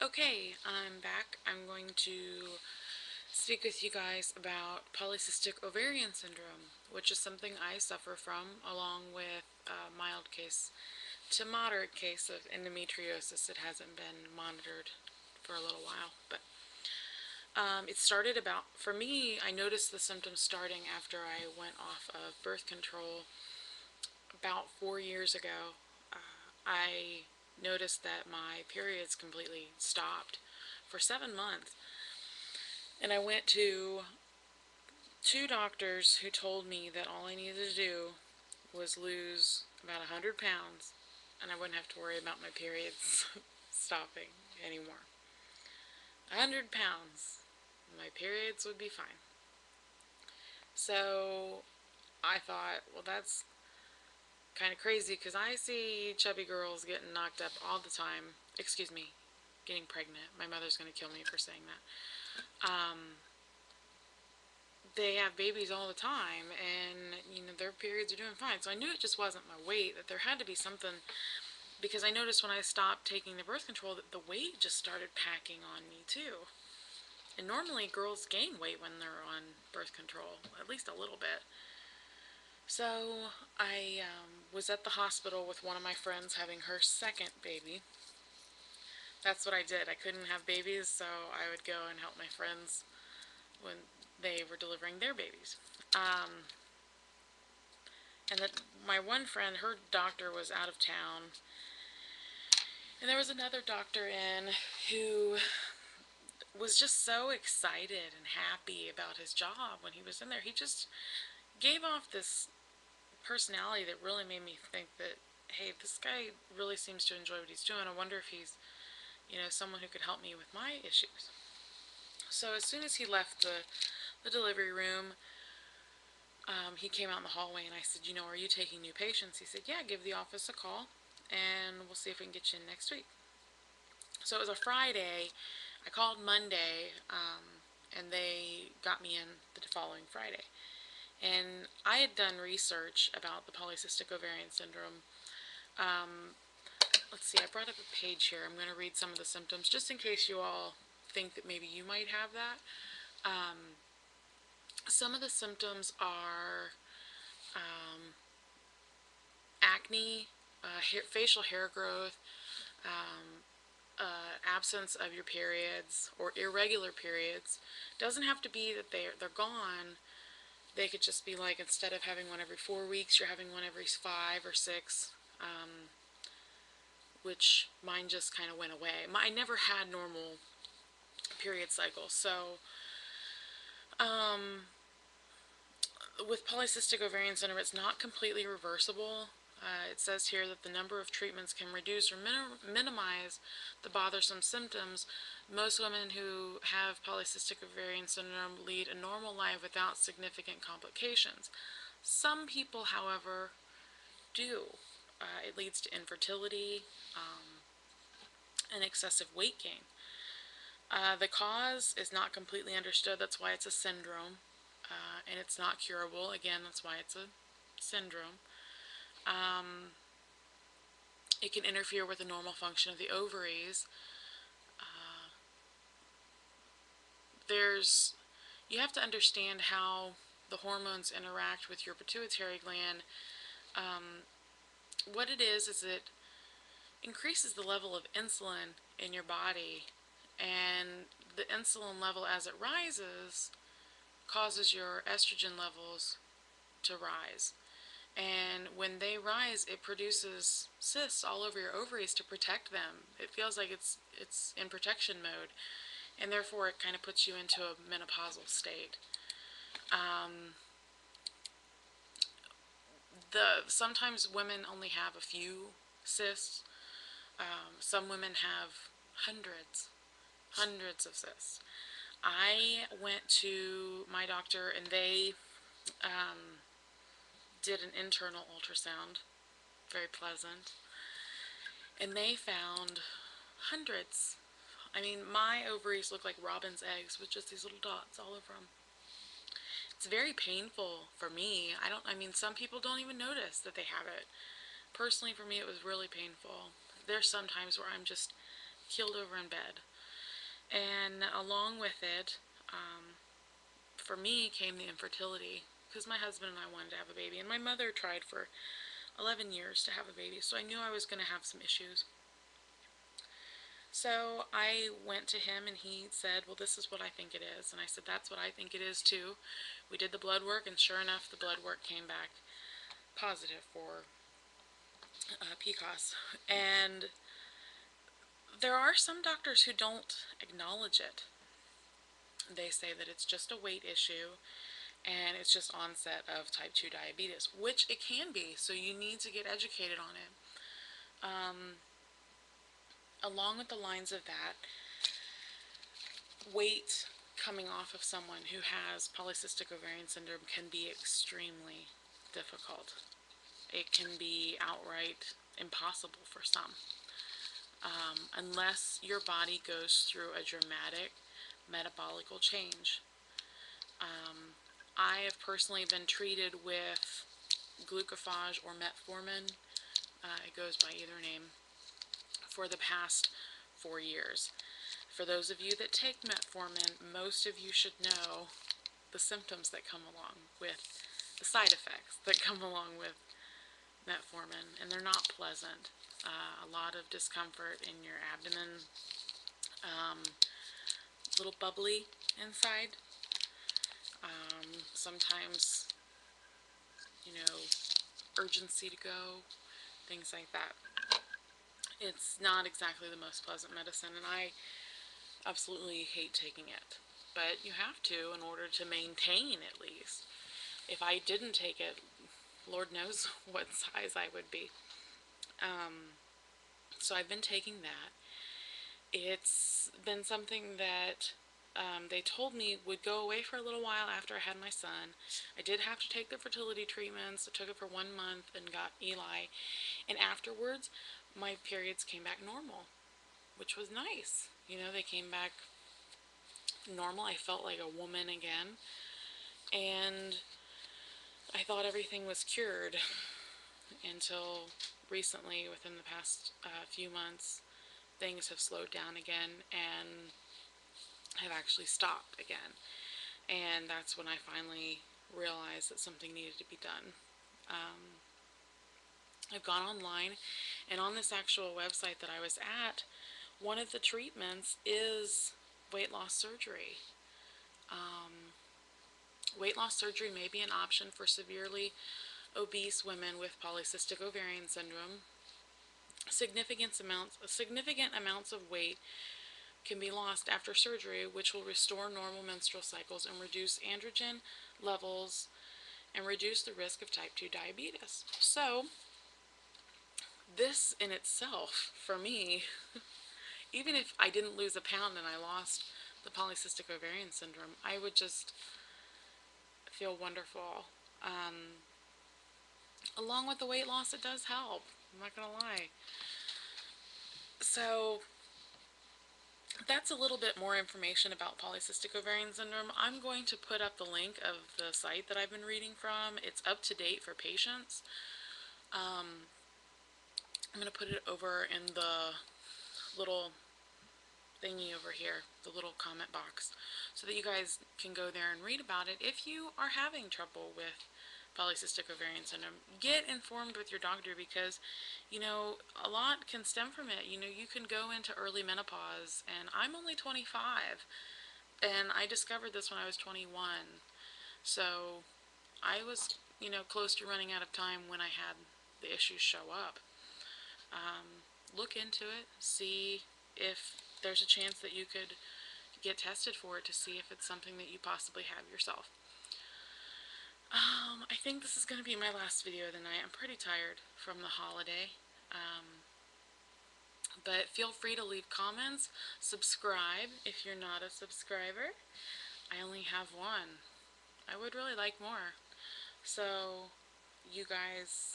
Okay, I'm back. I'm going to speak with you guys about polycystic ovarian syndrome, which is something I suffer from, along with a mild case to moderate case of endometriosis that hasn't been monitored for a little while. But it started for me, I noticed the symptoms starting after I went off of birth control about 4 years ago. I noticed that my periods completely stopped for 7 months. And I went to two doctors who told me that all I needed to do was lose about 100 pounds and I wouldn't have to worry about my periods stopping anymore. 100 pounds, my periods would be fine. So I thought, well, that's kind of crazy because I see chubby girls getting knocked up all the time. Excuse me, getting pregnant. My mother's going to kill me for saying that. They have babies all the time, and their periods are doing fine. So I knew it just wasn't my weight, that there had to be something, because I noticed when I stopped taking the birth control that the weight just started packing on me too. And normally girls gain weight when they're on birth control, at least a little bit. So I was at the hospital with one of my friends having her second baby. That's what I did. I couldn't have babies, so I would go and help my friends when they were delivering their babies. And that my one friend, her doctor was out of town, and there was another doctor in who was just so excited and happy about his job when he was in there. He just gave off this personality that really made me think that, hey, this guy really seems to enjoy what he's doing. I wonder if he's, someone who could help me with my issues. So as soon as he left the delivery room, he came out in the hallway and I said, are you taking new patients? He said, yeah, give the office a call and we'll see if we can get you in next week. So it was a Friday. I called Monday, and they got me in the following Friday. And I had done research about the polycystic ovarian syndrome. Let's see, I brought up a page here. I'm going to read some of the symptoms just in case you all think that maybe you might have that. Some of the symptoms are acne, facial hair growth, absence of your periods or irregular periods. Doesn't have to be that they're gone. They could just be like, instead of having one every 4 weeks, you're having one every 5 or 6, which mine just kind of went away. I never had normal period cycles. So with polycystic ovarian syndrome, it's not completely reversible. It says here that the number of treatments can reduce or minimize the bothersome symptoms. Most women who have polycystic ovarian syndrome lead a normal life without significant complications. Some people, however, do. It leads to infertility and excessive weight gain. The cause is not completely understood. That's why it's a syndrome. And it's not curable. Again, that's why it's a syndrome. It can interfere with the normal function of the ovaries. You have to understand how the hormones interact with your pituitary gland. What it is it increases the level of insulin in your body, and the insulin level as it rises causes your estrogen levels to rise. And when they rise, it produces cysts all over your ovaries to protect them. It feels like it's in protection mode, and therefore it kind of puts you into a menopausal state. Sometimes women only have a few cysts. Some women have hundreds of cysts. I went to my doctor and they did an internal ultrasound, very pleasant, and they found hundreds. I mean, my ovaries look like robin's eggs with just these little dots all over them. It's very painful for me. Some people don't even notice that they have it. Personally, for me, it was really painful. There's some times where I'm just keeled over in bed. And along with it, for me came the infertility, because my husband and I wanted to have a baby, and my mother tried for 11 years to have a baby, so I knew I was going to have some issues. So I went to him and he said, well, this is what I think it is. And I said, that's what I think it is too. We did the blood work, and sure enough, the blood work came back positive for PCOS. And there are some doctors who don't acknowledge it. They say that it's just a weight issue and it's just onset of type 2 diabetes, which it can be, so you need to get educated on it. Along with the lines of that, weight coming off of someone who has polycystic ovarian syndrome can be extremely difficult. It can be outright impossible for some, unless your body goes through a dramatic metabolical change. I have personally been treated with glucophage or metformin, it goes by either name, for the past 4 years. For those of you that take metformin, most of you should know the symptoms that come along with, the side effects that come along with metformin, and they're not pleasant. A lot of discomfort in your abdomen, a little bubbly inside, sometimes, urgency to go, things like that. It's not exactly the most pleasant medicine, and I absolutely hate taking it. But you have to in order to maintain, at least. If I didn't take it, Lord knows what size I would be. So I've been taking that. It's been something that they told me would go away for a little while after I had my son. I did have to take the fertility treatments. I took it for 1 month and got Eli. And afterwards, my periods came back normal, which was nice. They came back normal. I felt like a woman again. And I thought everything was cured until recently, within the past few months, things have slowed down again and have actually stopped again. And that's when I finally realized that something needed to be done. I've gone online, and on this actual website that I was at, one of the treatments is weight loss surgery. Weight loss surgery may be an option for severely obese women with polycystic ovarian syndrome. Significant amounts of weight can be lost after surgery, which will restore normal menstrual cycles and reduce androgen levels and reduce the risk of type 2 diabetes. So, this in itself, for me, even if I didn't lose a pound and I lost the polycystic ovarian syndrome, I would just feel wonderful. Along with the weight loss, it does help. I'm not going to lie. So, that's a little bit more information about polycystic ovarian syndrome. I'm going to put up the link of the site that I've been reading from. It's up to date for patients. I'm going to put it over in the little thingy over here, the little comment box, so that you guys can go there and read about it if you are having trouble with polycystic ovarian syndrome. Get informed with your doctor, because a lot can stem from it. You can go into early menopause, and I'm only 25, and I discovered this when I was 21. So I was close to running out of time when I had the issues show up. Look into it, see if there's a chance that you could get tested for it to see if it's something that you possibly have yourself. I think this is going to be my last video of the night. I'm pretty tired from the holiday. But feel free to leave comments, subscribe if you're not a subscriber. I only have one. I would really like more. So, you guys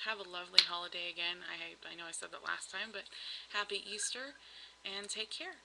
have a lovely holiday again. I know I said that last time, but happy Easter, and take care.